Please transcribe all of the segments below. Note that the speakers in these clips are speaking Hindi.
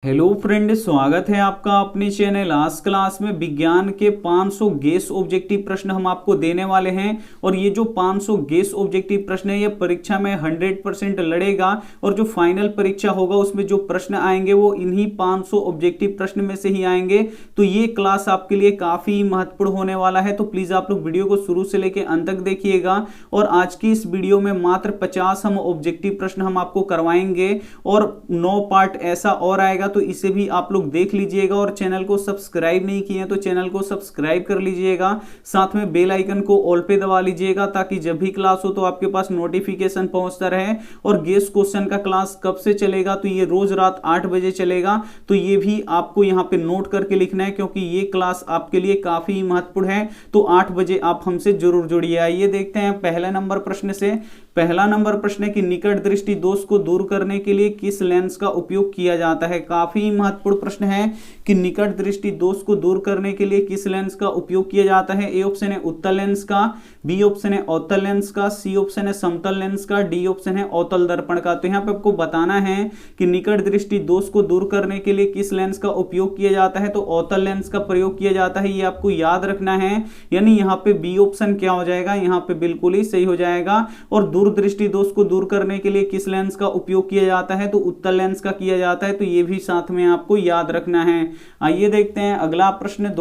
हेलो फ्रेंड, स्वागत है आपका अपने चैनल आज क्लास में। विज्ञान के 500 गेस ऑब्जेक्टिव प्रश्न हम आपको देने वाले हैं और ये जो 500 गेस ऑब्जेक्टिव प्रश्न है ये परीक्षा में 100% लड़ेगा और जो फाइनल परीक्षा होगा उसमें जो प्रश्न आएंगे वो इन्हीं 500 ऑब्जेक्टिव प्रश्न में से ही आएंगे। तो ये क्लास आपके लिए काफी महत्वपूर्ण होने वाला है, तो प्लीज आप लोग वीडियो को शुरू से लेकर अंत तक देखिएगा। और आज की इस वीडियो में मात्र 50 हम ऑब्जेक्टिव प्रश्न हम आपको करवाएंगे और 9 पार्ट ऐसा और आएगा, तो इसे भी आप लोग देख लीजिएगा। और चैनल को सब्सक्राइब नहीं किए तो चैनल को सब्सक्राइब कर लीजिएगा, साथ में बेल आइकन को ऑल पे दबा लीजिएगा ताकि जब भी क्लास हो तो आपके पास नोटिफिकेशन पहुंचता रहे। और गेस क्वेश्चन का क्लास कब से चलेगा, तो ये रोज रात 8 बजे चलेगा, तो ये भी आपको यहाँ पे नोट करके लिखना है क्योंकि ये क्लास आपके लिए काफी महत्वपूर्ण है। तो 8 बजे आप हमसे जरूर जुड़िए। आइए देखते हैं पहले नंबर प्रश्न से। पहला नंबर प्रश्न है कि निकट दृष्टि दोष को दूर करने के लिए किस लेंस का उपयोग किया जाता है। काफी महत्वपूर्ण प्रश्न है कि निकट दृष्टि दोष को दूर करने के लिए किस लेंस का उपयोग किया जाता है। ए ऑप्शन है उत्तल लेंस का, बी ऑप्शन है अवतल लेंस का, सी ऑप्शन है समतल लेंस का, डी ऑप्शन है अवतल दर्पण का। तो यहाँ पे आपको बताना है कि निकट दृष्टि दोष को दूर करने के लिए किस लेंस का उपयोग किया जाता है। तो अवतल लेंस का प्रयोग किया जाता है, ये आपको याद रखना है। यानी यहाँ पे बी ऑप्शन क्या हो जाएगा, यहाँ पे बिल्कुल ही सही हो जाएगा। और दूरदृष्टि दोष को दूर करने के लिए किस लेंस का उपयोग किया जाता है, तो उत्तल लेंस का किया जाता है, तो ये भी साथ में आपको याद रखना है। आइए देखते हैं अगला प्रश्न।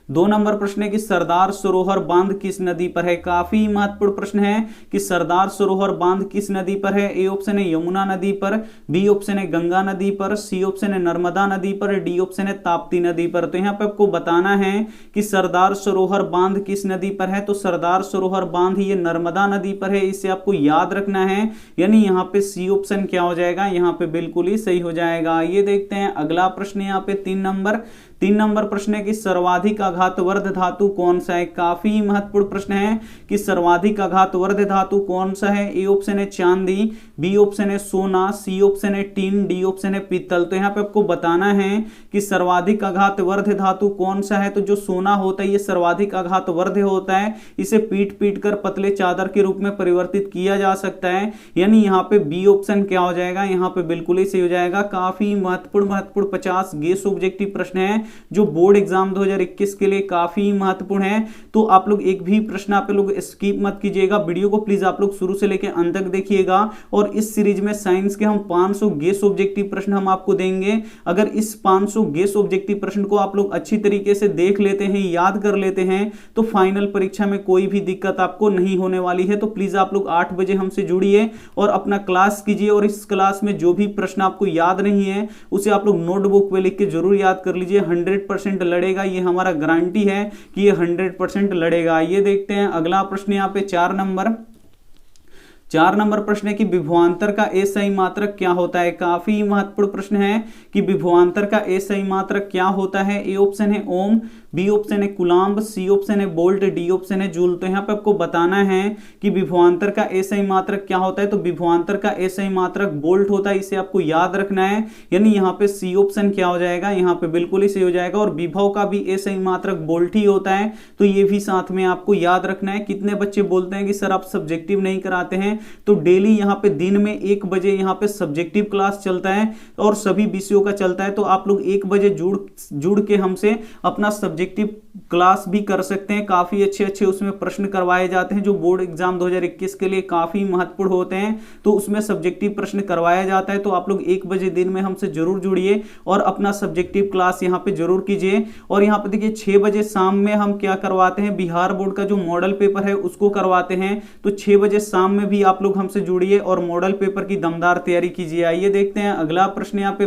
2 नंबर प्रश्न है कि सरदार सरोवर बांध किस नदी पर है। काफी महत्वपूर्ण प्रश्न है कि सरदार सरोवर बांध किस नदी पर है। ए ऑप्शन है यमुना नदी पर, बी ऑप्शन है गंगा नदी पर, सी ऑप्शन है नर्मदा नदी पर, डी ऑप्शन है ताप्ती नदी पर। तो यहाँ पे आपको बताना है कि सरदार सरोवर बांध किस नदी पर है। तो सरदार सरोवर बांध ये नर्मदा नदी पर है, इसे आपको याद रखना है। यानी यहाँ पे सी ऑप्शन क्या हो जाएगा, यहाँ पे बिल्कुल ही सही हो जाएगा। ये देखते हैं अगला प्रश्न। यहाँ पे 3 नंबर प्रश्न है कि सर्वाधिक आघातवर्ध धातु कौन सा है। काफी महत्वपूर्ण प्रश्न है कि सर्वाधिक आघातवर्ध धातु कौन सा है। ए ऑप्शन है चांदी, बी ऑप्शन है सोना, सी ऑप्शन है टीन, डी ऑप्शन है पीतल। तो यहाँ पे आपको बताना है कि सर्वाधिक आघातवर्ध धातु कौन सा है। तो जो सोना होता है ये सर्वाधिक आघातवर्ध होता है, इसे पीट पीट कर पतले चादर के रूप में परिवर्तित किया जा सकता है। यानी यहाँ पे बी ऑप्शन क्या हो जाएगा, यहाँ पे बिल्कुल ही सही हो जाएगा। काफी महत्वपूर्ण 50 गेस ऑब्जेक्टिव प्रश्न है जो बोर्ड एग्जाम 2021 के लिए काफी महत्वपूर्ण है। तो आप लोग एक भी प्रश्न आप लोग स्किप मत कीजिएगा, वीडियो को प्लीज आप लोग शुरू से लेकर अंत तक देखिएगा। और इस सीरीज में साइंस के हम 500 गेस ऑब्जेक्टिव प्रश्न हम आपको देंगे। अगर इस 500 गेस ऑब्जेक्टिव प्रश्न को आप लोग अच्छी तरीके से देख लेते हैं, याद कर लेते हैं, तो फाइनल परीक्षा में कोई भी दिक्कत आपको नहीं होने वाली है। तो प्लीज आप लोग 8 बजे हमसे जुड़िए और अपना क्लास कीजिए। और इस क्लास में जो भी प्रश्न आपको याद नहीं है उसे आप लोग नोटबुक पे लिख के जरूर याद कर लीजिए। 100% लड़ेगा, ये हमारा गारंटी है कि ये 100% लड़ेगा। ये देखते हैं अगला प्रश्न। यहाँ पे 4 नंबर प्रश्न है कि विभवांतर का एसआई मात्रक क्या होता है। काफी महत्वपूर्ण प्रश्न है कि विभवांतर का एसआई मात्रक क्या होता है। ए ऑप्शन है ओम, बी ऑप्शन है कुलाम्ब, सी ऑप्शन है वोल्ट, डी ऑप्शन है जूल। तो यहाँ पे आपको बताना है कि विभवांतर का एसआई मात्रक क्या होता है। तो विभवांतर का एसआई मात्रक वोल्ट होता है, इसे आपको याद रखना है। यानी यहाँ पे सी ऑप्शन क्या हो जाएगा, यहाँ पे बिल्कुल ही सही हो जाएगा। और विभव का भी एसआई मात्रक वोल्ट ही होता है, तो ये भी साथ में आपको याद रखना है। कितने बच्चे बोलते हैं कि सर आप सब्जेक्टिव नहीं कराते हैं, तो डेली यहाँ पे दिन में 1 बजे यहाँ पे सब्जेक्टिव क्लास चलता है और सभी विषयों का चलता है। तो आप लोग 1 बजे जुड़ के हमसे अपना सब्जेक्टिव क्लास भी कर सकते हैं। काफी अच्छे उसमें प्रश्न करवाए जाते हैं जो बोर्ड एग्जाम 2021 के लिए काफी महत्वपूर्ण होते हैं। तो उसमें सब्जेक्टिव प्रश्न करवाया जाता है। तो आप लोग 1 बजे दिन में हमसे जरूर जुड़िए और अपना सब्जेक्टिव क्लास यहाँ पे जरूर कीजिए। और यहाँ पे देखिए 6 बजे शाम में हम क्या करवाते हैं, बिहार बोर्ड का जो मॉडल पेपर है उसको करवाते हैं। तो 6 बजे शाम में भी आप लोग हमसे जुड़िए और मॉडल पेपर की दमदार तैयारी कीजिए। आइए देखते हैं अगला प्रश्न। यहाँ पे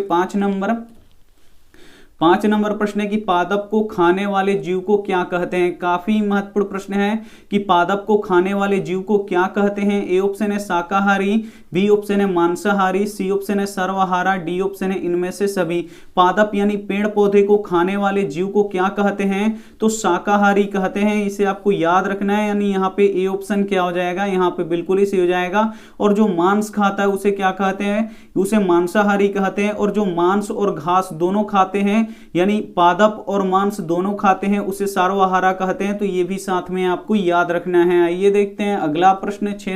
5 नंबर प्रश्न है कि पादप को खाने वाले जीव को क्या कहते हैं। काफी महत्वपूर्ण प्रश्न है कि पादप को खाने वाले जीव को क्या कहते हैं। ए ऑप्शन है शाकाहारी, बी ऑप्शन है मांसाहारी, सी ऑप्शन है सर्वहारा, डी ऑप्शन है इनमें से सभी। पादप यानी पेड़ पौधे को खाने वाले जीव को क्या कहते हैं, तो शाकाहारी कहते हैं, इसे आपको याद रखना है। यानी यहाँ पे ए ऑप्शन क्या हो जाएगा, यहाँ पे बिल्कुल ही सही हो जाएगा। और जो मांस खाता है उसे क्या कहते हैं, उसे मांसाहारी कहते हैं। और जो मांस और घास दोनों खाते हैं, यानी पादप और मांस दोनों खाते हैं, उसे सर्वहारा कहते हैं। तो ये भी साथ में आपको याद रखना है। आइए देखते हैं अगला प्रश्न। 6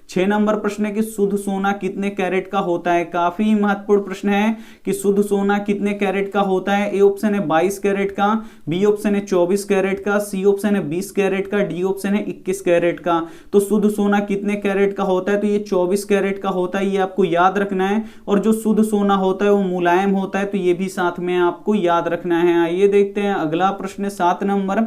6 नंबर प्रश्न है कि शुद्ध सोना कितने कैरेट का होता है। काफी महत्वपूर्ण प्रश्न है कि शुद्ध सोना कितने कैरेट का होता है। ए ऑप्शन है 22 कैरेट का, बी ऑप्शन है 24 कैरेट का, सी ऑप्शन है 20 कैरेट का, डी ऑप्शन है 21 कैरेट का। तो शुद्ध सोना कितने कैरेट का होता है, तो ये 24 कैरेट का होता है, ये आपको याद रखना है। और जो शुद्ध सोना होता है वो मुलायम होता है, तो ये भी साथ में आपको याद रखना है। आइए देखते हैं अगला प्रश्न 7 नंबर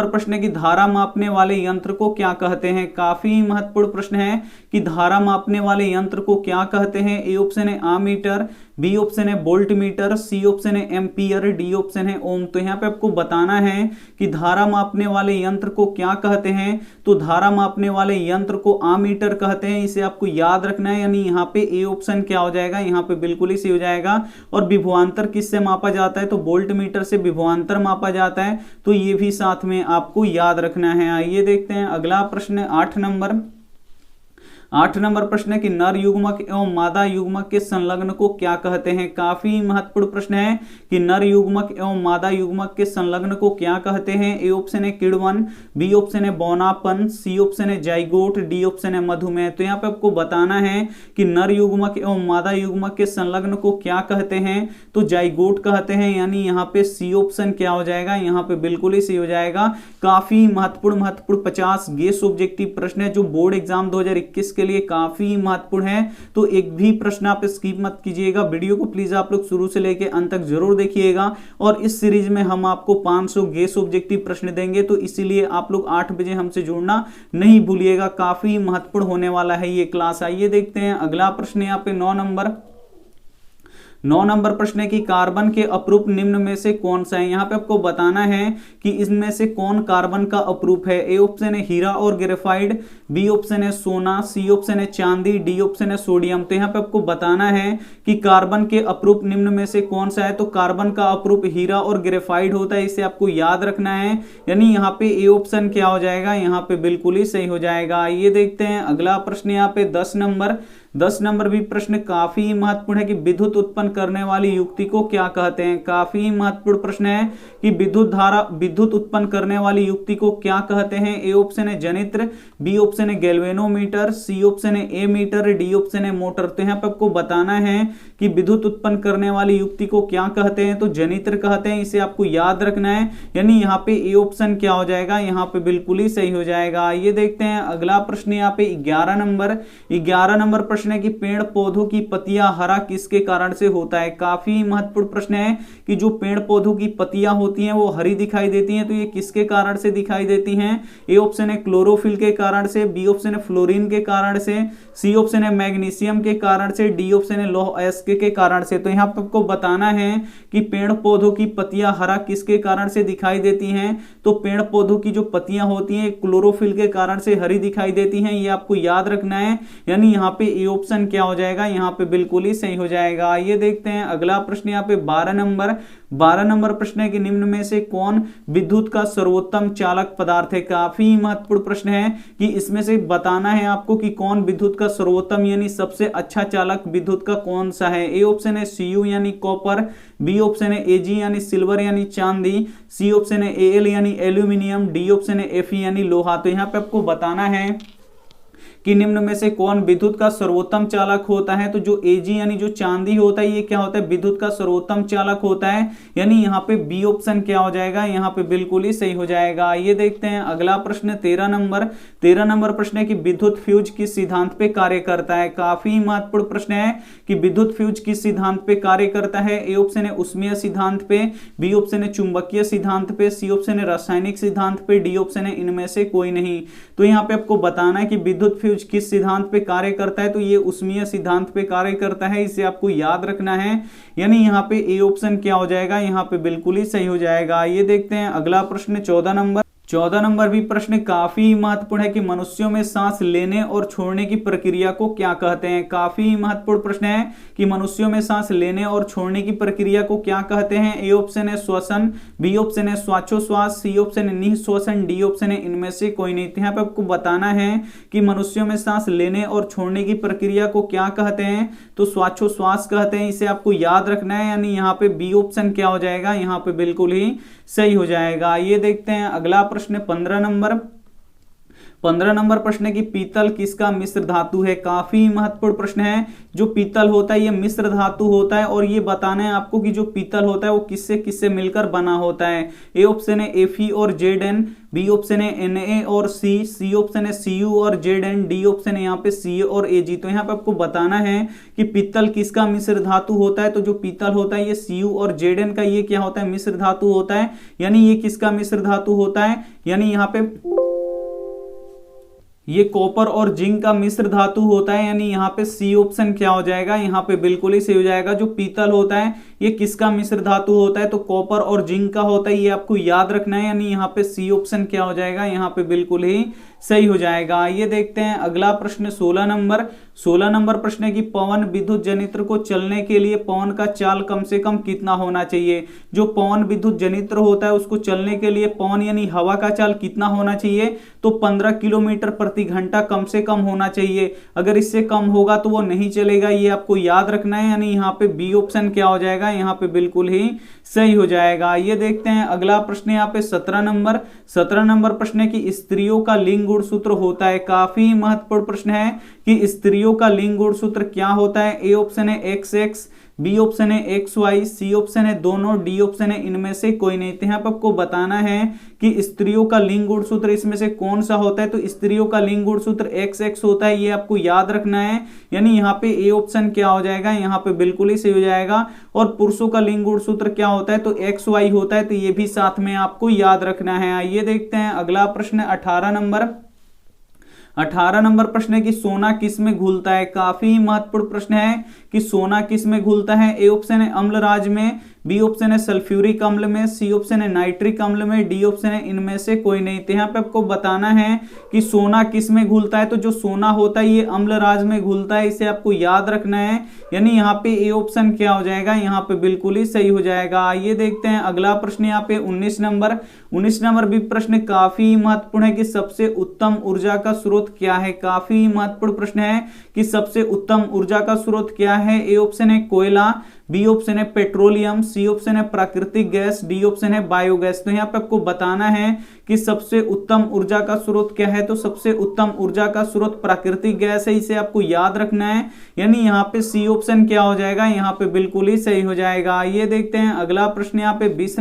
प्रश्न है कि धारा मापने वाले यंत्र को क्या कहते हैं। काफी महत्वपूर्ण प्रश्न है कि धारा मापने वाले यंत्र को क्या कहते हैं। ए ऑप्शन है आमीटर, बी ऑप्शन है वोल्ट मीटर, सी ऑप्शन है एम्पियर, डी ऑप्शन है ओम। तो यहाँ पे आपको बताना है कि धारा मापने वाले यंत्र को क्या कहते हैं। तो धारा मापने वाले यंत्र को आमीटर कहते हैं, इसे आपको याद रखना है। यानी यहाँ पे ए ऑप्शन क्या हो जाएगा, यहाँ पे बिल्कुल ही सही हो जाएगा। और विभवांतर किससे मापा जाता है, तो वोल्ट मीटर से विभवांतर मापा जाता है, तो ये भी साथ में आपको याद रखना है। आइए देखते हैं अगला प्रश्न 8 नंबर प्रश्न है कि नर युग्मक एवं मादा युग्मक के संलग्न को क्या कहते हैं। काफी महत्वपूर्ण प्रश्न है कि नर युग्मक एवं मादा युग्मक के संलग्न को क्या कहते हैं। ए ऑप्शन है किण्वन, बी ऑप्शन है बौनापन, सी ऑप्शन है जाइगोट, डी ऑप्शन है मधुमेह। तो यहाँ पे आपको बताना है कि नर युग्मक एवं मादा युग्मक के संलग्न को क्या कहते हैं, तो जाइगोट कहते हैं। यानी यहाँ पे सी ऑप्शन क्या हो जाएगा, यहाँ पे बिल्कुल ही सही हो जाएगा। काफी महत्वपूर्ण 50 गेस ऑब्जेक्टिव प्रश्न है जो बोर्ड एग्जाम 2021 के लिए काफी महत्वपूर्ण है। तो एक भी प्रश्न आप स्किप मत कीजिएगा, वीडियो को प्लीज आप लोग शुरू से लेकर अंत तक जरूर देखिएगा। और इस सीरीज में हम आपको 500 गेस ऑब्जेक्टिव प्रश्न देंगे, तो इसीलिए आप लोग 8 बजे हमसे जुड़ना नहीं भूलिएगा। काफी महत्वपूर्ण होने वाला है ये क्लास। आइए देखते हैं अगला प्रश्न यहाँ पे 9 नंबर प्रश्न है कि कार्बन के अपरूप निम्न में से कौन सा है। यहाँ पे आपको बताना है कि इसमें से कौन कार्बन का अपरूप है। ए ऑप्शन है हीरा और ग्रेफाइट, बी ऑप्शन है सोना, सी ऑप्शन है चांदी, डी ऑप्शन है सोडियम। तो यहाँ पे आपको बताना है कि कार्बन के अपरूप निम्न में से कौन सा है। तो कार्बन का अपरूप हीरा और ग्रेफाइट होता है, इसे आपको याद रखना है। यानी यहाँ पे ए ऑप्शन क्या हो जाएगा, यहाँ पे बिल्कुल ही सही हो जाएगा। ये देखते हैं अगला प्रश्न यहाँ पे 10 नंबर भी प्रश्न काफी महत्वपूर्ण है कि विद्युत उत्पन्न करने वाली युक्ति को क्या कहते हैं। काफी महत्वपूर्ण प्रश्न है कि विद्युत उत्पन्न करने वाली युक्ति को क्या कहते हैं। ए ऑप्शन है जनित्र, बी ऑप्शन है गैल्वेनोमीटर, सी ऑप्शन है एमीटर, डी ऑप्शन है मोटर। तो यहाँ पे आपको बताना है कि विद्युत उत्पन्न करने वाली युक्ति को क्या कहते हैं, तो जनित्र कहते हैं, इसे आपको याद रखना है। यानी यहाँ पे ए ऑप्शन क्या हो जाएगा, यहाँ पे बिल्कुल ही सही हो जाएगा। ये देखते हैं अगला प्रश्न यहाँ पे 11 नंबर प्रश्न है कि पेड़ पौधों की पत्तियां हरा किसके कारण से होता है। काफी महत्वपूर्ण प्रश्न है कि जो पेड़ पौधों की पत्तियां होती हैं वो हरी दिखाई देती हैं, तो ये किसके कारण से दिखाई देती हैं। ए ऑप्शन है क्लोरोफिल के कारण से, बी ऑप्शन है फ्लोरीन के कारण से, सी ऑप्शन है मैग्नीशियम के कारण से, डी ऑप्शन है लौह अयस्क के कारण से। तो यहाँ पर आपको बताना है कि पेड़ पौधों की पत्तियां हरा किसके कारण से दिखाई देती हैं। तो पेड़ पौधों की जो पत्तियां होती हैं क्लोरोफिल के कारण से हरी दिखाई देती हैं, ये आपको याद रखना है। यानी यहाँ पे ए ऑप्शन क्या हो जाएगा, यहाँ पे बिल्कुल ही सही हो जाएगा। ये देखते हैं अगला प्रश्न यहाँ पे 12 नंबर प्रश्न है कि निम्न में से कौन विद्युत का सर्वोत्तम चालक पदार्थ है। काफी महत्वपूर्ण प्रश्न है कि इसमें से बताना है आपको कि कौन विद्युत का सर्वोत्तम यानी सबसे अच्छा चालक विद्युत का कौन सा है। ए ऑप्शन है Cu यानी कॉपर, बी ऑप्शन है Ag यानी सिल्वर यानी चांदी, सी ऑप्शन है Al यानी एल्यूमिनियम, डी ऑप्शन है Fe यानी लोहा। तो यहाँ पे आपको बताना है कि निम्न में से कौन विद्युत का सर्वोत्तम चालक होता है। तो जो Ag यानी जो चांदी होता है ये क्या होता है, विद्युत का सर्वोत्तम चालक होता है। यानी यहाँ पे बी ऑप्शन क्या हो जाएगा, यहाँ पे बिल्कुल ही सही हो जाएगा। ये देखते हैं अगला प्रश्न 13 नंबर प्रश्न है कि विद्युत फ्यूज किस सिद्धांत पे कार्य करता है। काफी महत्वपूर्ण प्रश्न है कि विद्युत फ्यूज किस सिद्धांत पे कार्य करता है। ए ऑप्शन है उष्मीय सिद्धांत पे, बी ऑप्शन है चुंबकीय सिद्धांत पे, सी ऑप्शन है रासायनिक सिद्धांत पे, डी ऑप्शन है इनमें से कोई नहीं। तो यहाँ पे आपको बताना है कि विद्युत फ्यूज किस सिद्धांत पे कार्य करता है। तो ये उष्मीय सिद्धांत पे कार्य करता है, इसे आपको याद रखना है। यानी यहाँ पे ए ऑप्शन क्या हो जाएगा, यहाँ पे बिल्कुल ही सही हो जाएगा। ये देखते हैं अगला प्रश्न 14 नंबर भी प्रश्न काफी महत्वपूर्ण है कि मनुष्यों में सांस लेने और छोड़ने की प्रक्रिया को क्या कहते हैं। काफी महत्वपूर्ण प्रश्न है कि मनुष्यों में सांस लेने और छोड़ने की प्रक्रिया को क्या कहते हैं। ए ऑप्शन है श्वसन, बी ऑप्शन है श्वासोश्वास, सी ऑप्शन है निःश्वसन, डी ऑप्शन है इनमें से कोई नहीं। यहाँ पे आपको बताना है कि मनुष्यों में सांस लेने और छोड़ने की प्रक्रिया को क्या कहते हैं। तो श्वासोश्वास कहते हैं, इसे आपको याद रखना है। यानी यहाँ पे बी ऑप्शन क्या हो जाएगा, यहाँ पे बिल्कुल ही सही हो जाएगा। ये देखते हैं अगला प्रश्न 15 15 नंबर प्रश्न है कि पीतल किसका मिश्र धातु है। काफी महत्वपूर्ण प्रश्न है। जो पीतल होता है ये मिश्र धातु होता है और ये बताना है आपको कि जो पीतल होता है वो किससे किससे मिलकर बना होता है। ए ऑप्शन है Fe और Zn, बी ऑप्शन है Na और सी ऑप्शन है Cu और Zn, डी ऑप्शन है यहाँ पे Ca और Ag। तो यहाँ पे आपको बताना है कि पीतल किसका मिश्र धातु होता है। तो जो पीतल होता है ये Cu और Zn का ये क्या होता है, मिश्र धातु होता है। यानी ये किसका मिश्र धातु होता है, यानी यहाँ पे ये कॉपर और जिंक का मिश्र धातु होता है। यानी यहाँ पे सी ऑप्शन क्या हो जाएगा, यहाँ पे बिल्कुल ही सही हो जाएगा। जो पीतल होता है ये किसका मिश्र धातु होता है, तो कॉपर और जिंक का होता है, ये आपको याद रखना है। यानी यहाँ पे सी ऑप्शन क्या हो जाएगा, यहाँ पे बिल्कुल ही सही हो जाएगा। आइए देखते हैं अगला प्रश्न 16 नंबर प्रश्न है कि पवन विद्युत जनित्र को चलने के लिए पवन का चाल कम से कम कितना होना चाहिए। जो पवन विद्युत जनित्र होता है उसको चलने के लिए पवन यानी हवा का चाल कितना होना चाहिए, तो 15 किलोमीटर प्रति घंटा कम से कम होना चाहिए। अगर इससे कम होगा तो वो नहीं चलेगा, ये आपको याद रखना है। यानी यहाँ पे बी ऑप्शन क्या हो जाएगा, यहाँ पे बिल्कुल ही सही हो जाएगा। ये देखते हैं अगला प्रश्न यहाँ पे 17 नंबर प्रश्न है कि स्त्रियों का लिंग गुणसूत्र होता है। काफी महत्वपूर्ण प्रश्न है कि स्त्रियों का लिंग गुणसूत्र क्या होता है। ए ऑप्शन है XX, बी ऑप्शन है XY, सी ऑप्शन है दोनों, डी ऑप्शन है इनमें से कोई नहीं। तो यहाँ पर आपको बताना है कि स्त्रियों का लिंग गुणसूत्र इसमें से कौन सा होता है। तो स्त्रियों का लिंग गुणसूत्र XX होता है, ये आपको याद रखना है। यानी यहाँ पे ए ऑप्शन क्या हो जाएगा, यहाँ पे बिल्कुल ही सही हो जाएगा। और पुरुषों का लिंग गुणसूत्र क्या होता है, तो XY होता है, तो ये भी साथ में आपको याद रखना है। आइए देखते हैं अगला प्रश्न 18 नंबर प्रश्न है कि सोना किस में घुलता है। काफी महत्वपूर्ण प्रश्न है कि सोना किस में घुलता है। ए ऑप्शन है अम्लराज में, बी ऑप्शन है सल्फ्यूरिक अम्ल में, सी ऑप्शन है नाइट्रिक अम्ल में, डी ऑप्शन है इनमें से कोई नहीं। तो यहाँ पे आपको बताना है कि सोना किस में घुलता है। तो जो सोना होता है ये अम्लराज में घुलता है, इसे आपको याद रखना है। यानी यहाँ पे ए ऑप्शन क्या हो जाएगा, यहाँ पे बिल्कुल ही सही हो जाएगा। आइए देखते हैं अगला प्रश्न यहाँ पे 19 नंबर भी प्रश्न काफी महत्वपूर्ण है कि सबसे उत्तम ऊर्जा का स्रोत क्या है। काफी महत्वपूर्ण प्रश्न है कि सबसे उत्तम ऊर्जा का स्रोत क्या है। ए ऑप्शन है कोयला, बी ऑप्शन है पेट्रोलियम, सी ऑप्शन है प्राकृतिक गैस, डी ऑप्शन है बायोगैस। तो यहाँ पे आपको बताना है कि सबसे उत्तम ऊर्जा का स्रोत क्या है। तो सबसे उत्तम ऊर्जा का स्रोत प्राकृतिक गैस है, इसे आपको याद रखना है। यानी यहाँ पे सी ऑप्शन क्या हो जाएगा, यहाँ पे बिल्कुल ही सही हो जाएगा। ये देखते हैं अगला प्रश्न यहाँ पे 20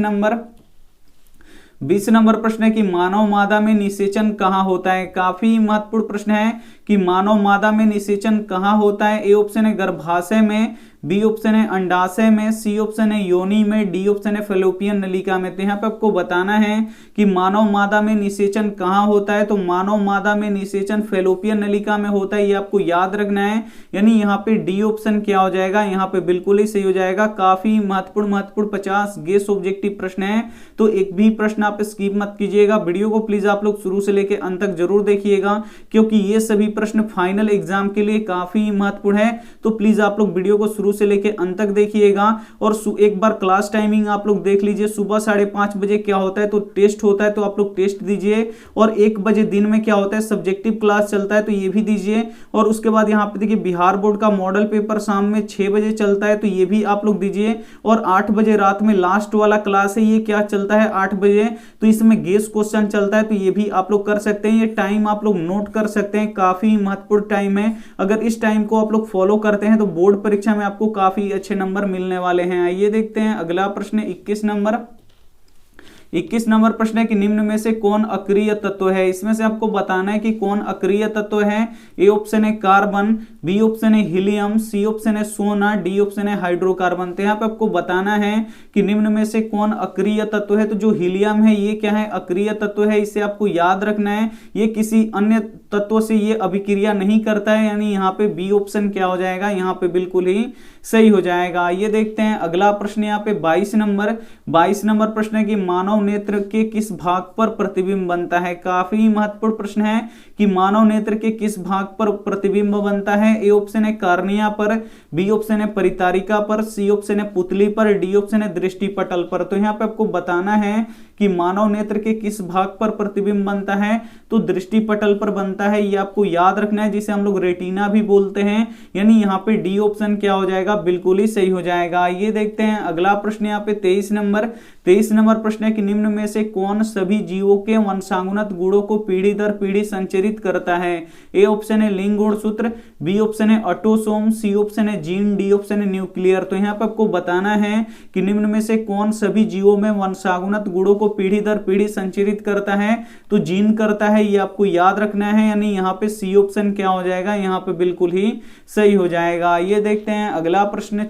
नंबर प्रश्न है कि मानव मादा में निषेचन कहाँ होता है। काफी महत्वपूर्ण प्रश्न है कि मानव मादा में निषेचन कहाँ होता है। ए ऑप्शन है गर्भाशय में, बी ऑप्शन है अंडाशय में, सी ऑप्शन है योनि में, डी ऑप्शन है फैलोपियन नलिका में। तो यहाँ पे आपको बताना है कि मानव मादा में निषेचन कहाँ होता है। तो मानव मादा में निषेचन फैलोपियन नलिका में होता है, ये आपको याद रखना है। यानी यहाँ पे डी ऑप्शन क्या हो जाएगा, यहाँ पे बिल्कुल ही सही हो जाएगा। काफी महत्वपूर्ण 50 गेस ऑब्जेक्टिव प्रश्न है, तो एक भी प्रश्न आप स्किप मत कीजिएगा। वीडियो को प्लीज आप लोग शुरू से लेकर अंत तक जरूर देखिएगा, क्योंकि ये सभी प्रश्न फाइनल एग्जाम के लिए काफी महत्वपूर्ण है। तो प्लीज आप लोग वीडियो को शुरू से लेके अंत तक देखिएगा। और एक बार क्लास टाइमिंग आप लोग देख लीजिए, सुबह 5:30 बजे क्या होता है, तो टेस्ट होता है, तो आप लोग टेस्ट दीजिए। और 1 बजे दिन में क्या होता है, सब्जेक्टिव क्लास चलता है, तो ये भी दीजिए। और उसके बाद यहाँ पे देखिए बिहार बोर्ड का मॉडल पेपर शाम में 6 बजे चलता है, तो ये भी आप लोग दीजिए। और 8 बजे रात में लास्ट वाला क्लास है, ये क्या चलता है 8 बजे, तो इसमें गेस क्वेश्चन चलता है, तो ये भी आप लोग कर सकते हैं। ये टाइम आप लोग नोट कर सकते हैं, काफी महत्वपूर्ण टाइम है। अगर इस टाइम को आप लोग फॉलो करते हैं तो बोर्ड परीक्षा में आपको काफी अच्छे नंबर मिलने वाले हैं। आइए देखते हैं अगला प्रश्न 21 नंबर प्रश्न है कि निम्न में से कौन अक्रिय तत्व है। इसमें से आपको बताना है कि कौन अक्रिय तत्व है। ए ऑप्शन है कार्बन, बी ऑप्शन है हीलियम, सी ऑप्शन है सोना, डी ऑप्शन है हाइड्रोकार्बन। तो यहाँ पे आपको बताना है कि निम्न में से कौन अक्रिय तत्व है। तो जो हीलियम है ये क्या है, अक्रिय तत्व है, इसे आपको याद रखना है। ये किसी अन्य तत्व से ये अभिक्रिया नहीं करता है, यानी यहाँ पे बी ऑप्शन क्या हो जाएगा, यहाँ पे बिल्कुल ही सही हो जाएगा। ये देखते हैं अगला प्रश्न यहाँ पे 22 नंबर प्रश्न है कि मानव नेत्र के किस भाग पर प्रतिबिंब बनता है। काफी महत्वपूर्ण प्रश्न है कि मानव नेत्र के किस भाग पर प्रतिबिंब बनता है। है? ए ऑप्शन है कार्निया पर, बी ऑप्शन है परितारिका पर, सी ऑप्शन है पुतली पर, डी ऑप्शन है दृष्टिपटल पर। तो यहाँ पे आपको बताना है कि मानव नेत्र के किस भाग पर प्रतिबिंब बनता है, तो दृष्टिपटल पर बनता है, ये आपको याद रखना है, जिसे हम लोग रेटिना भी बोलते हैं। यानी यहाँ पे डी ऑप्शन क्या हो जाएगा, बिल्कुल ही सही हो जाएगा। ये देखते हैं अगला प्रश्न यहाँ पे 23 नंबर प्रश्न है कि निम्न में से कौन सभी जीवों के वंशानुगत गुणों को पीढ़ी दर पीढ़ी संचरित करता है? ए ऑप्शन है लिंग गुणसूत्र, बी ऑप्शन है ऑटोसोम, सी ऑप्शन है जीन, डी ऑप्शन है न्यूक्लियर। तो यहाँ पे आपको बताना है कि निम्न में से कौन सभी जीवों में वंशानुगत गुणों को पीढ़ी दर पीढ़ी संचरित करता है? तो जीन करता है, ये आपको याद रखना है। यानी यहाँ पे सी ऑप्शन क्या हो जाएगा, यहाँ पे बिल्कुल ही सही हो जाएगा। ये देखते हैं अगला प्रश्न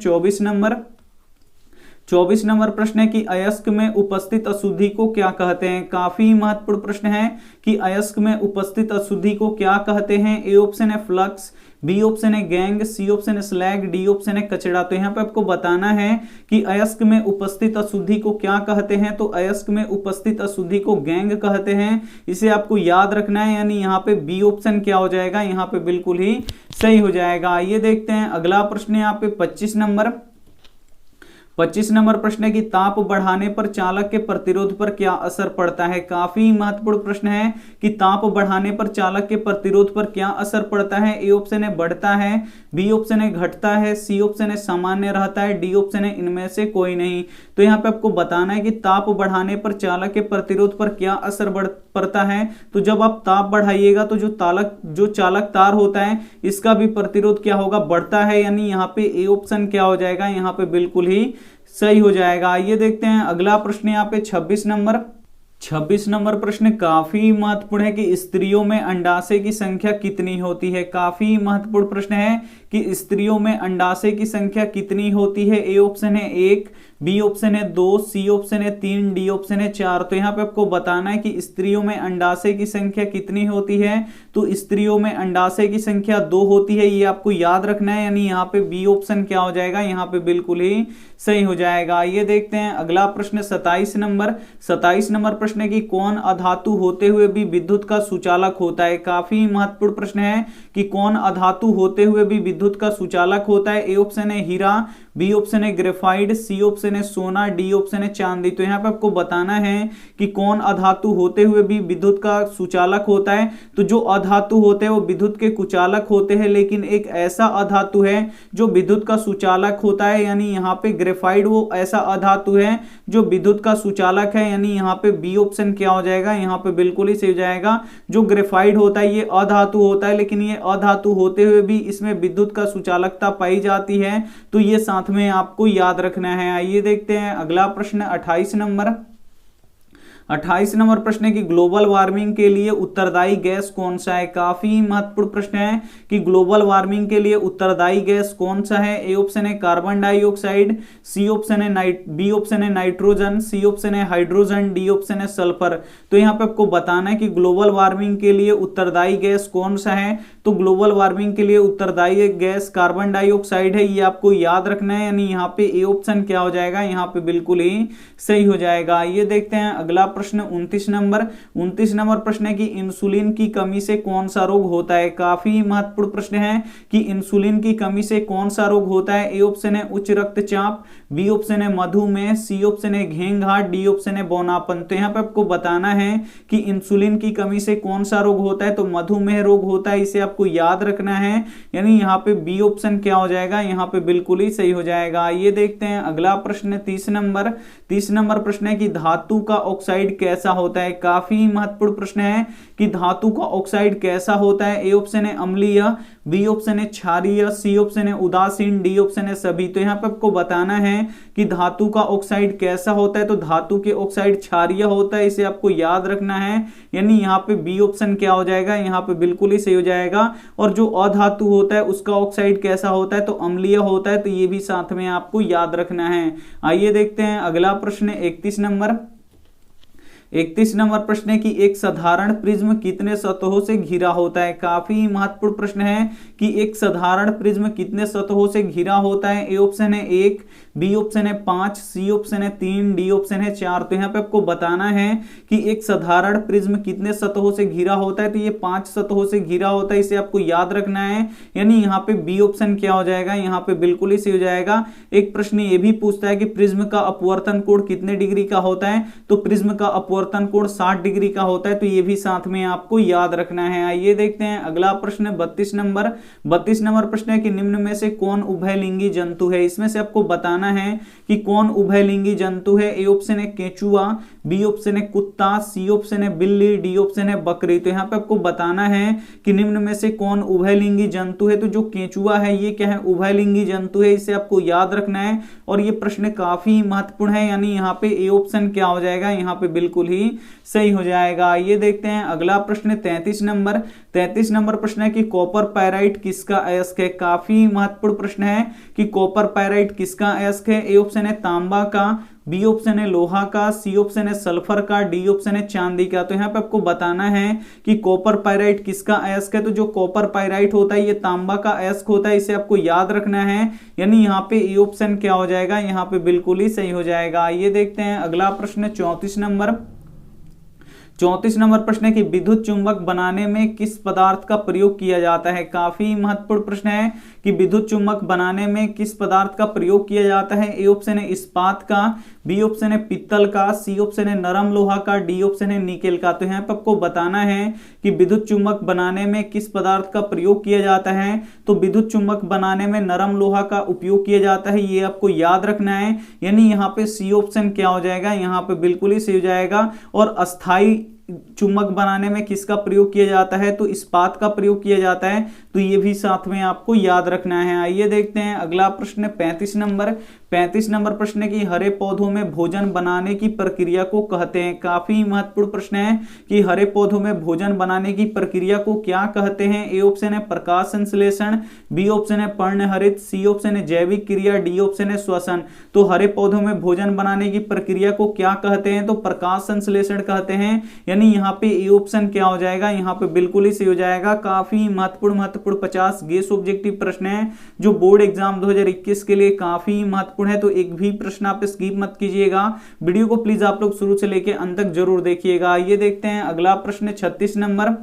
24 नंबर प्रश्न है कि अयस्क में उपस्थित अशुद्धि को क्या कहते हैं? काफी महत्वपूर्ण प्रश्न है कि अयस्क में उपस्थित अशुद्धि को क्या कहते हैं? ए ऑप्शन है फ्लक्स, बी ऑप्शन है गैंग, सी ऑप्शन है स्लैग, डी ऑप्शन है कचरा। तो यहाँ पे आपको बताना है कि अयस्क में उपस्थित अशुद्धि को क्या कहते हैं? तो अयस्क में उपस्थित अशुद्धि को गैंग कहते हैं, इसे आपको याद रखना है। यानी यहाँ पे बी ऑप्शन क्या हो जाएगा, यहाँ पे बिल्कुल ही सही हो जाएगा। ये देखते हैं अगला प्रश्न यहाँ पे 25 नंबर प्रश्न है कि ताप बढ़ाने पर चालक के प्रतिरोध पर क्या असर पड़ता है? काफी महत्वपूर्ण प्रश्न है कि ताप बढ़ाने पर चालक के प्रतिरोध पर क्या असर पड़ता है? ए ऑप्शन है बढ़ता है, बी ऑप्शन है घटता है, सी ऑप्शन है सामान्य रहता है, डी ऑप्शन है इनमें से कोई नहीं। तो यहाँ पे आपको बताना है कि ताप बढ़ाने पर चालक के प्रतिरोध पर क्या असर पड़ता है। तो जब आप ताप बढ़ाइएगा तो जो चालक तार होता है इसका भी प्रतिरोध क्या होगा, बढ़ता है। यानी यहाँ पे ए ऑप्शन क्या हो जाएगा, यहाँ पे बिल्कुल ही सही हो जाएगा। ये देखते हैं अगला प्रश्न यहाँ पे 26 नंबर प्रश्न काफी महत्वपूर्ण है कि स्त्रियों में अंडाशय की संख्या कितनी होती है? काफी महत्वपूर्ण प्रश्न है कि स्त्रियों में अंडाशय की संख्या कितनी होती है? ए ऑप्शन है 1, बी ऑप्शन है 2, सी ऑप्शन है 3, डी ऑप्शन है 4। तो यहाँ पे आपको बताना है कि स्त्रियों में अंडाशय की संख्या कितनी होती है। तो स्त्रियों में अंडाशय की संख्या 2 होती है, ये आपको याद रखना है। यानी यहाँ पे बी ऑप्शन क्या हो जाएगा, यहाँ पे बिल्कुल ही सही हो जाएगा। ये देखते हैं अगला प्रश्न 27 नंबर प्रश्न है कि कौन अधातु होते हुए भी विद्युत का सुचालक होता है? काफी महत्वपूर्ण प्रश्न है कि कौन अधातु होते हुए भी विद्युत का सुचालक होता है। ए ऑप्शन है हीरा, बी ऑप्शन है ग्रेफाइट, सी ऑप्शन है सोना, डी ऑप्शन है चांदी। तो यहाँ पे आपको बताना है कि कौन अधातु होते हुए भी विद्युत का सुचालक होता है। तो जो अधातु होते हैं वो विद्युत के कुचालक होते हैं, लेकिन एक ऐसा अधातु है जो विद्युत का सुचालक होता है। यानी यहाँ पे ग्रेफाइट वो ऐसा अधातु है जो विद्युत का सुचालक है। यानी यहाँ पे बी ऑप्शन क्या हो जाएगा, यहाँ पे बिल्कुल ही सही हो जाएगा। जो ग्रेफाइट होता है ये अधातु होता है, लेकिन ये अधातु होते हुए भी इसमें विद्युत का सुचालकता पाई जाती है। तो ये साथ में आपको याद रखना है। आइए देखते हैं अगला प्रश्न 28 नंबर प्रश्न है कि ग्लोबल वार्मिंग के लिए उत्तरदायी गैस कौन सा है? काफी महत्वपूर्ण प्रश्न है कि ग्लोबल वार्मिंग के लिए उत्तरदायी गैस कौन सा है। ए ऑप्शन है कार्बन डाइऑक्साइड, सी ऑप्शन है बी ऑप्शन है नाइट्रोजन, सी ऑप्शन है हाइड्रोजन, डी ऑप्शन है सल्फर। तो यहाँ पे आपको बताना है कि ग्लोबल वार्मिंग के लिए उत्तरदायी गैस कौन सा है। तो ग्लोबल वार्मिंग के लिए उत्तरदायी गैस कार्बन डाइऑक्साइड है, ये आपको याद रखना है। यानी यहाँ पे ए ऑप्शन क्या हो जाएगा, यहाँ पे बिल्कुल ही सही हो जाएगा। ये देखते हैं अगला प्रश्न 29 नंबर प्रश्न है कि इंसुलिन की कमी से कौन सा रोग होता है? काफी महत्वपूर्ण प्रश्न है कि इंसुलिन की कमी से कौन सा रोग होता है। ए ऑप्शन है उच्च रक्तचाप, बी ऑप्शन है मधुमेह, सी ऑप्शन है घेंघाट, डी ऑप्शन है बौनापन। तो यहाँ पे आपको बताना है कि इंसुलिन की कमी से कौन सा रोग होता है। तो मधुमेह रोग होता है, इसे आपको याद रखना है। यानी यहाँ पे बी ऑप्शन क्या हो जाएगा, यहाँ पे बिल्कुल ही सही हो जाएगा। ये देखते हैं अगला प्रश्न 30 नंबर प्रश्न है कि धातु का ऑक्साइड कैसा होता है? काफी महत्वपूर्ण प्रश्न है कि धातु का ऑक्साइड कैसा होता है। ए ऑप्शन है अम्लीय, बी ऑप्शन है क्षारीय, सी ऑप्शन है उदासीन, डी ऑप्शन है सभी। तो यहाँ पे आपको बताना है कि धातु का ऑक्साइड कैसा होता है। तो धातु के ऑक्साइड क्षारीय होता है, इसे आपको याद रखना है। यानी यहाँ पे बी ऑप्शन क्या हो जाएगा, यहाँ पे बिल्कुल ही सही हो जाएगा। और जो अधातु होता है उसका ऑक्साइड कैसा होता है, तो अम्लीय होता है। तो ये भी साथ में आपको याद रखना है। आइए देखते हैं अगला प्रश्न 31 31 नंबर प्रश्न है कि एक साधारण प्रिज्म कितने सतहों से घिरा होता है। काफी महत्वपूर्ण प्रश्न है कि एक साधारण प्रिज्म कितने सतहों से घिरा होता है। ए ऑप्शन है 1, बी ऑप्शन है 5, सी ऑप्शन है 3, डी ऑप्शन है 4। तो यहाँ पे आपको बताना है कि एक साधारण प्रिज्म कितने सतहों से घिरा होता है। तो ये 5 सतहों से घिरा होता है, इसे आपको याद रखना है। यानी यहाँ पे बी ऑप्शन क्या हो जाएगा, यहाँ पे बिल्कुल ही सही हो जाएगा। एक प्रश्न ये भी पूछता है कि प्रिज्म का अपवर्तन कोण कितने डिग्री का होता है। तो प्रिज्म का अपवर्तन कोण 60 डिग्री का होता है। तो ये भी साथ में आपको याद रखना है। आइए देखते हैं अगला प्रश्न 32 नंबर। 32 नंबर प्रश्न है कि निम्न में से कौन उभयलिंगी जंतु है। इसमें से आपको बताना है कि कौन उभयलिंगी जंतु है। ए ऑप्शन है केंचुआ, बी ऑप्शन है कुत्ता, सी ऑप्शन है बिल्ली, डी ऑप्शन है बकरी। तो यहाँ पे आपको बताना है कि निम्न में से कौन उभयलिंगी जंतु है। तो जो केंचुआ है ये क्या है, उभयलिंगी जंतु है, इसे आपको याद रखना है। और ये प्रश्न काफी महत्वपूर्ण है, यानी यहाँ पे ए ऑप्शन क्या हो जाएगा, यहाँ पे बिल्कुल ही सही हो जाएगा। ये देखते हैं अगला प्रश्न 33 नंबर। 33 नंबर प्रश्न है कि कॉपर पायराइट किसका अयस्क है। काफी महत्वपूर्ण प्रश्न है कि कॉपर पायराइट किसका अयस्क है। ए ऑप्शन है तांबा का, बी ऑप्शन है लोहा का, सी ऑप्शन है सल्फर का, डी ऑप्शन है चांदी का। तो यहाँ पे आपको बताना है कि कॉपर पायराइट किसका अयस्क है। तो जो कॉपर पायराइट होता है ये तांबा का अयस्क होता है, इसे आपको याद रखना है। यानी यहाँ पे ए ऑप्शन क्या हो जाएगा, यहाँ पे बिल्कुल ही सही हो जाएगा। ये देखते हैं अगला प्रश्न 34 नंबर। 34 नंबर प्रश्न है कि विद्युत चुंबक बनाने में किस पदार्थ का प्रयोग किया जाता है। काफी महत्वपूर्ण प्रश्न है कि विद्युत चुंबक बनाने में किस पदार्थ का प्रयोग किया जाता है। ए ऑप्शन है इस्पात का, बी ऑप्शन है पित्तल का, सी ऑप्शन है नरम लोहा का, डी ऑप्शन है निकेल का। तो यहाँ पे आपको बताना है कि विद्युत चुंबक बनाने में किस पदार्थ का प्रयोग किया जाता है। तो विद्युत चुंबक बनाने में नरम लोहा का उपयोग किया जाता है, ये आपको याद रखना है। यानी यहाँ पे सी ऑप्शन क्या हो जाएगा, यहाँ पे बिल्कुल ही सही हो जाएगा। और अस्थाई चुंबक बनाने में किसका प्रयोग किया जाता है, तो इस्पात का प्रयोग किया जाता है। तो ये भी साथ में आपको याद रखना है। आइए देखते हैं अगला प्रश्न 35 नंबर। 35 नंबर प्रश्न है कि हरे पौधों में भोजन बनाने की प्रक्रिया को कहते हैं। काफी महत्वपूर्ण प्रश्न है कि हरे पौधों में भोजन बनाने की प्रक्रिया को क्या कहते हैं। ए ऑप्शन है प्रकाश संश्लेषण, बी ऑप्शन है पर्णहरित, सी ऑप्शन है जैविक क्रिया, डी ऑप्शन है श्वसन। तो हरे पौधों में भोजन बनाने की प्रक्रिया को क्या कहते हैं, तो प्रकाश संश्लेषण कहते हैं। यानी यहाँ पे ए ऑप्शन क्या हो जाएगा, यहाँ पे बिल्कुल ही सही हो जाएगा। काफी महत्वपूर्ण 50 गेस ऑब्जेक्टिव प्रश्न है जो बोर्ड एग्जाम 2021 के लिए काफी महत्वपूर्ण है। तो एक भी प्रश्न आप स्किप मत कीजिएगा, वीडियो को प्लीज आप लोग शुरू से लेकर अंत तक जरूर देखिएगा। ये देखते हैं अगला प्रश्न 36 नंबर।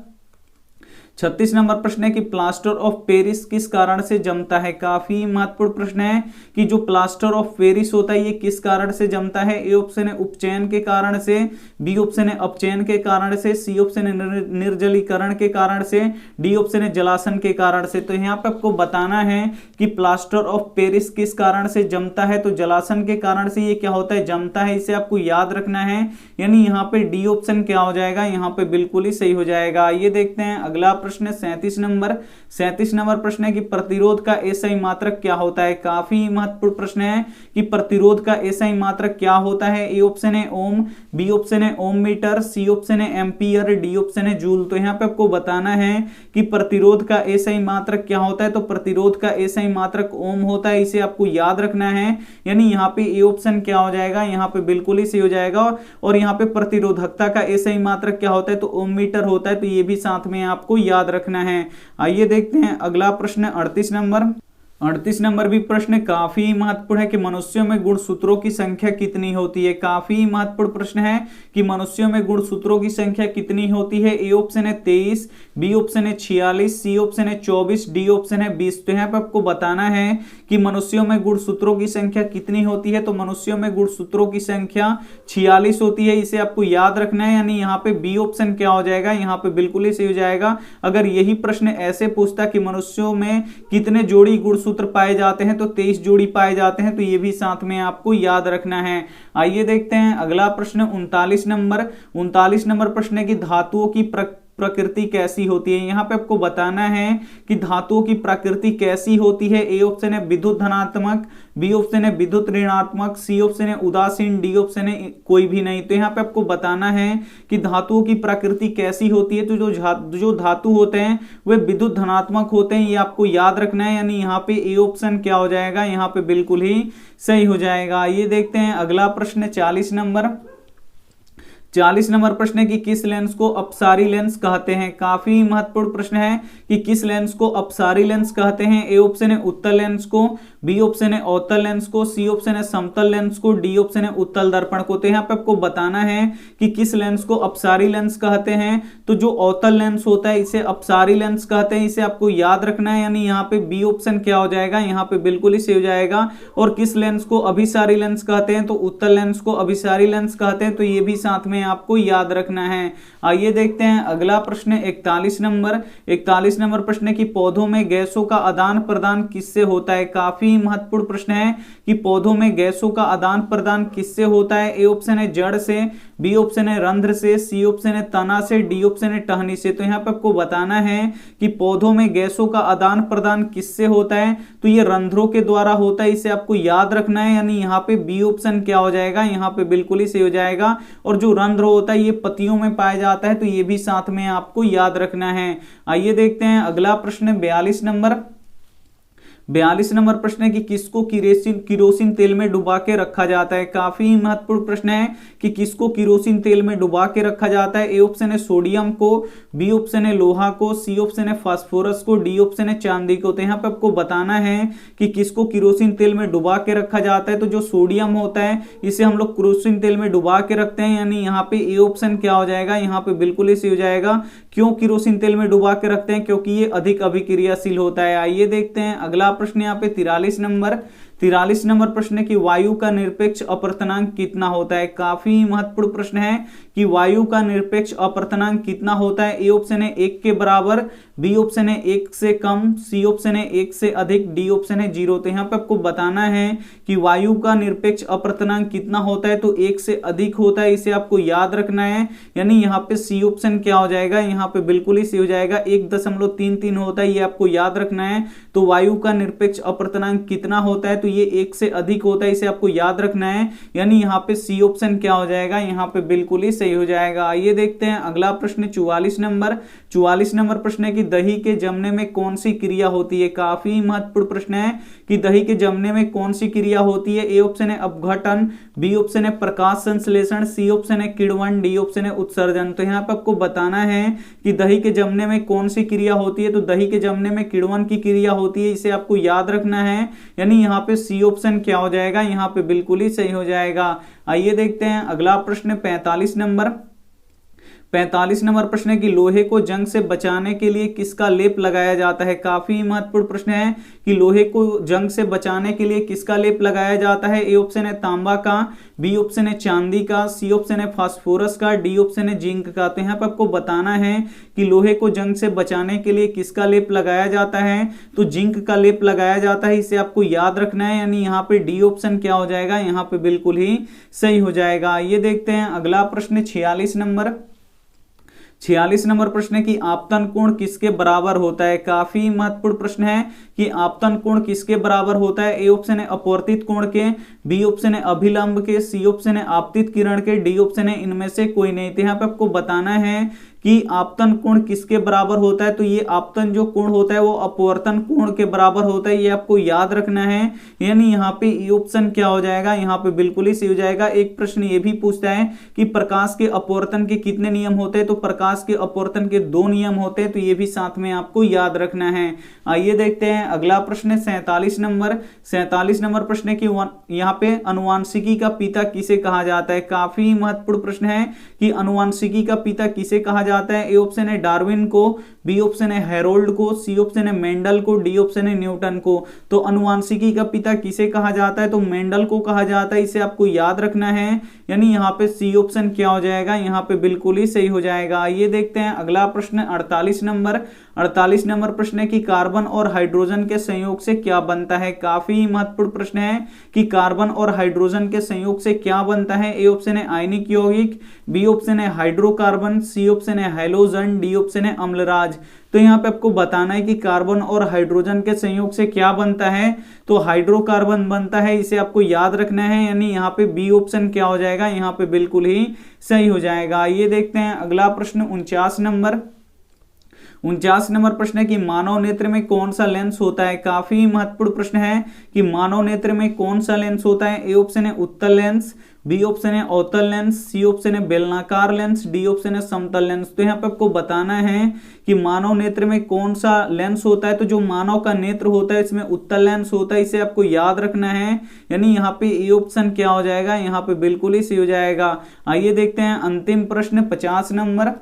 36 नंबर प्रश्न है कि प्लास्टर ऑफ पेरिस किस कारण से जमता है। काफी महत्वपूर्ण प्रश्न है कि जो प्लास्टर ऑफ पेरिस होता है ये किस कारण से जमता है। ए ऑप्शन है उपचयन के कारण से, बी ऑप्शन है अपचयन के कारण से, सी ऑप्शन है निर्जलीकरण के कारण से, डी ऑप्शन है जलासन के कारण से। तो यहाँ पे आपको बताना है कि प्लास्टर ऑफ पेरिस किस कारण से जमता है। तो जलासन के कारण से ये क्या होता है, जमता है, इसे आपको याद रखना है। यानी यहाँ पे डी ऑप्शन क्या हो जाएगा, यहाँ पे बिल्कुल ही सही हो जाएगा। ये देखते हैं अगला प्रश्न 37 नंबर। 37 नंबर प्रश्न है कि प्रतिरोध का एसआई मात्रक क्या होता है। काफी महत्वपूर्ण प्रश्न है कि प्रतिरोध का एसआई मात्रक क्या होता है। ए ऑप्शन है ओम, बी ऑप्शन है ओम मीटर, सी ऑप्शन है एम्पियर, डी ऑप्शन है जूल। तो यहाँ पे आपको बताना है कि प्रतिरोध का एसआई मात्रक क्या होता है। तो प्रतिरोध का एसआई मात्रक ओम होता है, इसे आपको याद रखना है। यानी यहाँ पे ए ऑप्शन क्या हो जाएगा, यहाँ पे बिल्कुल ही सही हो जाएगा। और यहाँ पे प्रतिरोधकता का एसआई मात्रक क्या होता है, तो ओम मीटर होता है। तो ये भी साथ में आपको याद रखना है। आइए देखते हैं अगला प्रश्न 38 नंबर। 38 नंबर भी प्रश्न काफी महत्वपूर्ण है कि मनुष्यों में गुणसूत्रों की संख्या कितनी होती है। काफी महत्वपूर्ण प्रश्न है कि मनुष्यों में गुणसूत्रों की संख्या कितनी होती है। ए ऑप्शन है 23, बी ऑप्शन है 46, सी ऑप्शन है 24, डी ऑप्शन है 20। तो यहाँ पे आपको बताना है कि मनुष्यों में गुणसूत्रों की संख्या कितनी होती है। तो मनुष्यों में गुणसूत्रों की संख्या 46 होती है, इसे आपको याद रखना है। यानी यहाँ पे बी ऑप्शन क्या हो जाएगा, यहाँ पे बिल्कुल ही सही हो जाएगा। अगर यही प्रश्न ऐसे पूछता कि मनुष्यों में कितने जोड़ी गुणसूत्र पाए जाते हैं, तो 23 जोड़ी पाए जाते हैं। तो ये भी साथ में आपको याद रखना है। आइए देखते हैं अगला प्रश्न 39 नंबर। 39 नंबर प्रश्न है कि धातुओं की प्रकृति कैसी होती है। यहाँ पे आपको बताना है कि धातुओं की प्रकृति कैसी होती है। ए ऑप्शन है विद्युत धनात्मक, बी ऑप्शन है विद्युत ऋणात्मक, सी ऑप्शन है उदासीन, डी ऑप्शन है कोई भी नहीं। तो यहाँ पे आपको बताना है कि धातुओं की प्रकृति कैसी होती है। तो जो धातु होते हैं वे विद्युत धनात्मक होते हैं, ये आपको याद रखना है। यानी यहाँ पे ए ऑप्शन क्या हो जाएगा, यहाँ पे बिल्कुल ही सही हो जाएगा। ये देखते हैं अगला प्रश्न 40 नंबर। 40 नंबर प्रश्न है कि किस लेंस को अपसारी लेंस कहते हैं। काफी महत्वपूर्ण प्रश्न है कि किस लेंस को अपसारी लेंस कहते हैं। ए ऑप्शन है उत्तल लेंस को, बी ऑप्शन है अवतल लेंस को, सी ऑप्शन है समतल लेंस को, डी ऑप्शन है उत्तल दर्पण को। तो यहाँ पे आपको बताना है कि किस लेंस को अपसारी लेंस कहते हैं। तो जो अवतल लेंस होता है इसे अपसारी लेंस कहते हैं, इसे आपको याद रखना है, यानी यहाँ पे बी ऑप्शन क्या हो जाएगा, यहाँ पे बिल्कुल ही सही हो जाएगा। और किस लेंस को अभिसारी लेंस कहते हैं, तो उत्तल लेंस को अभिसारी लेंस कहते हैं, तो ये भी साथ में आपको याद रखना है। आइए देखते हैं अगला प्रश्न 41 नंबर प्रश्न है कि पौधों में गैसों का आदान प्रदान किससे होता है। काफी महत्वपूर्ण प्रश्न है कि पौधों में गैसों का आदान प्रदान किससे होता है। ए ऑप्शन है जड़ से, बी ऑप्शन है रंध्र से, सी ऑप्शन है तना से, डी ऑप्शन है टहनी से। तो यहाँ पे आपको बताना है कि पौधों में गैसों का आदान प्रदान किससे होता है, तो ये रंध्रों के द्वारा होता है, इसे आपको याद रखना है, यानी यहाँ पे बी ऑप्शन क्या हो जाएगा, यहाँ पे बिल्कुल ही सही हो जाएगा। और जो रंध्र होता है ये पत्तियों में पाया जाता है, तो ये भी साथ में आपको याद रखना है। आइए देखते हैं अगला प्रश्न 42 नंबर प्रश्न है कि किसको किरोसिन तेल में डुबा के रखा जाता है। काफी महत्वपूर्ण प्रश्न है कि किसको किरोसिन तेल में डुबा के रखा जाता है। ए ऑप्शन है सोडियम को, बी ऑप्शन है लोहा को, सी ऑप्शन है फास्फोरस को, डी ऑप्शन है चांदी को। तो यहाँ पे आपको बताना है कि किसको किरोसिन तेल में डुबा के रखा जाता है। तो जो सोडियम होता है इसे हम लोग किरोसिन तेल में डुबा के रखते हैं, यानी यहाँ पे ए ऑप्शन क्या हो जाएगा, यहाँ पे बिल्कुल ही सही हो जाएगा। क्यों किरोसिन तेल में डुबा के रखते हैं, क्योंकि ये अधिक अभिक्रियाशील होता है। आइए देखते हैं अगला प्रश्न यहाँ पे 43 नंबर प्रश्न है कि वायु का निरपेक्ष अपवर्तनांक कितना होता है। काफी महत्वपूर्ण प्रश्न है कि वायु का निरपेक्ष अपवर्तनांक कितना होता है। ए ऑप्शन है 1 के बराबर, बी ऑप्शन है 1 से कम, सी ऑप्शन है 1 से अधिक, डी ऑप्शन है 0। तो यहाँ पे आपको बताना है कि वायु का निरपेक्ष अपवर्तनांक कितना होता है, तो 1 से अधिक होता है, इसे आपको याद रखना है, यानी यहाँ पे सी ऑप्शन क्या हो जाएगा, यहाँ पे बिल्कुल ही सही हो जाएगा। 1.33 होता है, ये आपको याद रखना है। तो वायु का निरपेक्ष अपवर्तनांक कितना होता है, तो ये 1 से अधिक होता है, इसे आपको याद रखना है, यानी यहाँ पे सी ऑप्शन क्या हो जाएगा, यहाँ पे बिल्कुल ही सही हो जाएगा। आइए देखते हैं अगला प्रश्न 44 नंबर प्रश्न है कि दही के जमने में कौन सी क्रिया होती है। काफी महत्वपूर्ण प्रश्न है कि दही के जमने में कौन सी क्रिया होती है। ए ऑप्शन है अपघटन, बी ऑप्शन है प्रकाश संश्लेषण, सी ऑप्शन है किण्वन, डी ऑप्शन है उत्सर्जन। तो यहाँ पे आपको बताना है कि दही के जमने में कौन सी क्रिया होती है, तो दही के जमने में किण्वन की क्रिया होती है, इसे आपको याद रखना है, यानी यहाँ पे सी ऑप्शन क्या हो जाएगा, यहाँ पे बिल्कुल ही सही हो जाएगा। आइए देखते हैं अगला प्रश्न 45 नंबर प्रश्न है कि लोहे को जंग से बचाने के लिए किसका लेप लगाया जाता है। काफी महत्वपूर्ण प्रश्न है कि लोहे को जंग से बचाने के लिए किसका लेप लगाया जाता है। ए ऑप्शन है तांबा का, बी ऑप्शन है चांदी का, सी ऑप्शन है फास्फोरस का, डी ऑप्शन है जिंक का। तो यहाँ पर आपको बताना है कि लोहे को जंग से बचाने के लिए किसका लेप लगाया जाता है, तो जिंक का लेप लगाया जाता है, इसे आपको याद रखना है, यानी यहाँ पे डी ऑप्शन क्या हो जाएगा, यहाँ पे बिल्कुल ही सही हो जाएगा। ये देखते हैं अगला प्रश्न 46 नंबर प्रश्न है कि आपतन कोण किसके बराबर होता है। काफी महत्वपूर्ण प्रश्न है कि आपतन कोण किसके बराबर होता है। ए ऑप्शन है अपवर्तित कोण के, बी ऑप्शन है अभिलंब के, सी ऑप्शन है आपतित किरण के, डी ऑप्शन है इनमें से कोई नहीं। तो यहाँ पे आपको बताना है कि आपतन कोण किसके बराबर होता है, तो ये आपतन जो कोण होता है वो अपवर्तन कोण के बराबर होता है, ये आपको याद रखना है, यानी यहाँ पे ये ऑप्शन क्या हो जाएगा, यहाँ पे बिल्कुल ही सही हो जाएगा। एक प्रश्न ये भी पूछता है कि प्रकाश के अपवर्तन के कितने नियम होते हैं, तो प्रकाश के अपवर्तन के 2 नियम होते हैं, तो ये भी साथ में आपको याद रखना है। आइए देखते हैं अगला प्रश्न 47 नंबर प्रश्न है कि यहाँ पे अनुवांशिकी का पिता किसे कहा जाता है। काफी महत्वपूर्ण प्रश्न है कि अनुवांशिकी का पिता किसे कहा जाता है। ए ऑप्शन है डार्विन को, बी ऑप्शन है हेरोल्ड को, सी ऑप्शन है मेंडल को, डी ऑप्शन है न्यूटन को। तो अनुवांशिकी का पिता किसे कहा जाता है, तो मेंडल को कहा जाता है, इसे आपको याद रखना है, यानी यहाँ पे सी ऑप्शन क्या हो जाएगा, यहाँ पे बिल्कुल ही सही हो जाएगा। ये देखते हैं अगला प्रश्न 48 नंबर प्रश्न है कि कार्बन और हाइड्रोजन के संयोग से क्या बनता है। काफी महत्वपूर्ण प्रश्न है कि कार्बन और हाइड्रोजन के संयोग से क्या बनता है। ए ऑप्शन है आयनिक यौगिक, बी ऑप्शन है हाइड्रोकार्बन, सी ऑप्शन है हैलोजन, डी ऑप्शन है अम्लराज। तो यहाँ पे आपको बताना है कि कार्बन और हाइड्रोजन के संयोग से क्या बनता है, तो हाइड्रोकार्बन बनता है, इसे आपको याद रखना है, यानी यहाँ पे बी ऑप्शन क्या हो जाएगा, यहाँ पे बिल्कुल ही सही हो जाएगा। ये देखते हैं अगला प्रश्न 49 49 नंबर प्रश्न है कि मानव नेत्र में कौन सा लेंस होता है। काफी महत्वपूर्ण प्रश्न है कि मानव नेत्र में कौन सा लेंस होता है। ए ऑप्शन है उत्तल लेंस, बी ऑप्शन है अवतल लेंस, सी ऑप्शन है बेलनाकार लेंस, डी ऑप्शन है समतल लेंस। तो यहाँ पे आपको बताना है कि मानव नेत्र में कौन सा लेंस होता है। तो जो मानव का नेत्र होता है इसमें उत्तल लेंस होता है, इसे आपको याद रखना है। यानी यहाँ पे ए ऑप्शन क्या हो जाएगा, यहाँ पे बिल्कुल ही सही हो जाएगा। आइए देखते हैं अंतिम प्रश्न 50 नंबर।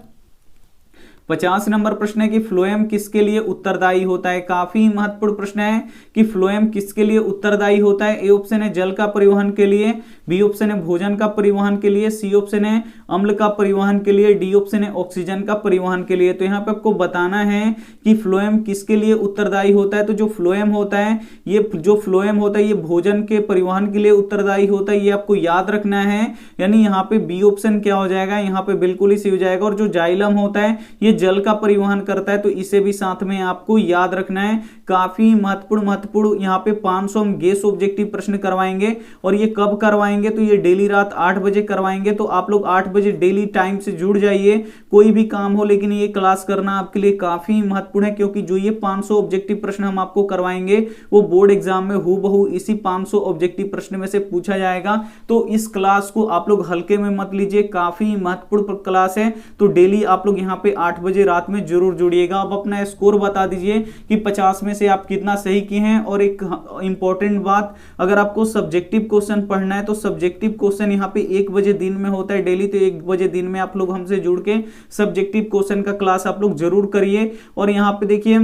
50 नंबर प्रश्न है कि फ्लोएम किसके लिए उत्तरदायी होता है। काफी महत्वपूर्ण प्रश्न है कि फ्लोएम किसके लिए उत्तरदायी होता है। ए ऑप्शन है जल का परिवहन के लिए, बी ऑप्शन है भोजन का परिवहन के लिए, सी ऑप्शन है अम्ल का परिवहन के लिए, डी ऑप्शन है ऑक्सीजन का परिवहन के लिए। तो यहाँ पे आपको बताना है कि फ्लोएम किसके लिए उत्तरदायी होता है। तो जो फ्लोएम होता है ये भोजन के परिवहन के लिए उत्तरदायी होता है, ये आपको याद रखना है। यानी यहाँ पे बी ऑप्शन क्या हो जाएगा, यहाँ पे बिल्कुल ही सही हो जाएगा। और जो जाइलम होता है ये जल का परिवहन करता है, तो इसे भी साथ में आपको याद रखना है। काफी महत्वपूर्ण यहाँ पे 500 हम गेस ऑब्जेक्टिव प्रश्न करवाएंगे। और ये कब करवाएंगे, तो ये डेली रात 8 बजे करवाएंगे। तो आप लोग 8 बजे डेली टाइम से जुड़ जाइए, कोई भी काम हो, लेकिन ये क्लास करना आपके लिए काफी महत्वपूर्ण है, क्योंकि जो ये 500 ऑब्जेक्टिव प्रश्न हम आपको करवाएंगे वो बोर्ड एग्जाम में हूबहू इसी 500 ऑब्जेक्टिव प्रश्न में से पूछा जाएगा। तो इस क्लास को आप लोग हल्के में मत लीजिए, काफी महत्वपूर्ण क्लास है। तो डेली आप लोग यहाँ पे 8 बजे रात में जरूर जुड़िएगा। अब अपना स्कोर बता दीजिए कि 50 में से आप कितना सही किए हैं। और एक इंपॉर्टेंट बात, अगर आपको सब्जेक्टिव क्वेश्चन पढ़ना है तो सब्जेक्टिव क्वेश्चन यहाँ पे 1 बजे दिन में होता है डेली। तो 1 बजे दिन में आप लोग हमसे जुड़ के सब्जेक्टिव क्वेश्चन का क्लास आप लोग जरूर करिए। और यहाँ पे देखिए,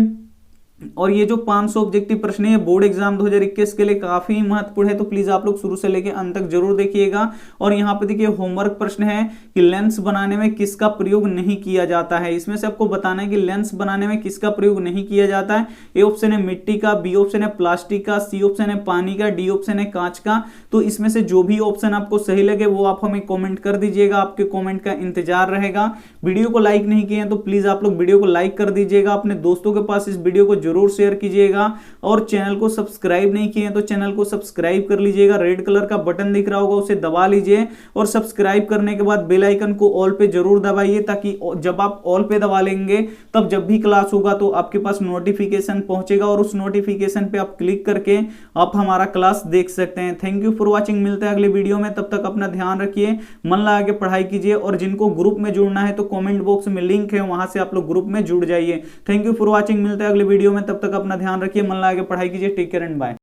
और ये जो 500 ऑब्जेक्टिव प्रश्न है बोर्ड एग्जाम 2021 के लिए काफी महत्वपूर्ण है। तो प्लीज आप लोग शुरू से लेकर अंत तक जरूर देखिएगा। और यहाँ पे देखिए होमवर्क प्रश्न है कि लेंस बनाने में किसका प्रयोग नहीं किया जाता है। इसमें से आपको बताना है कि लेंस बनाने में किसका प्रयोग नहीं किया जाता है। ए ऑप्शन है मिट्टी का, बी ऑप्शन है प्लास्टिक का, सी ऑप्शन है पानी का, डी ऑप्शन है कांच का। तो इसमें से जो भी ऑप्शन आपको सही लगे वो आप हमें कॉमेंट कर दीजिएगा, आपके कॉमेंट का इंतजार रहेगा। वीडियो को लाइक नहीं किए तो प्लीज आप लोग वीडियो को लाइक कर दीजिएगा, अपने दोस्तों के पास इस वीडियो को जरूर शेयर कीजिएगा। और चैनल को सब्सक्राइब नहीं किए तो चैनल को सब्सक्राइब कर लीजिएगा। रेड कलर का बटन दिख रहा होगा उसे दबा लीजिए। और सब्सक्राइब करने के बाद बेल आइकन को ऑल पे जरूर दबाइए, ताकि जब आप ऑल पे दबा लेंगे तब जब भी क्लास होगा तो आपके पास नोटिफिकेशन पहुंचेगा। और उस नोटिफिकेशन पे आप क्लिक करके आप हमारा क्लास देख सकते हैं। Thank you for watching. मिलते हैं अगले वीडियो में, तब तक अपना ध्यान रखिए, मन लगा के पढ़ाई कीजिए। और जिनको ग्रुप में जुड़ना है तो कॉमेंट बॉक्स में लिंक है, वहां से आप लोग ग्रुप में जुड़ जाइए। Thank you for watching. मिलते हैं अगले वीडियो में, तब तक अपना ध्यान रखिए, मन लगा के पढ़ाई कीजिए। Take care and bye.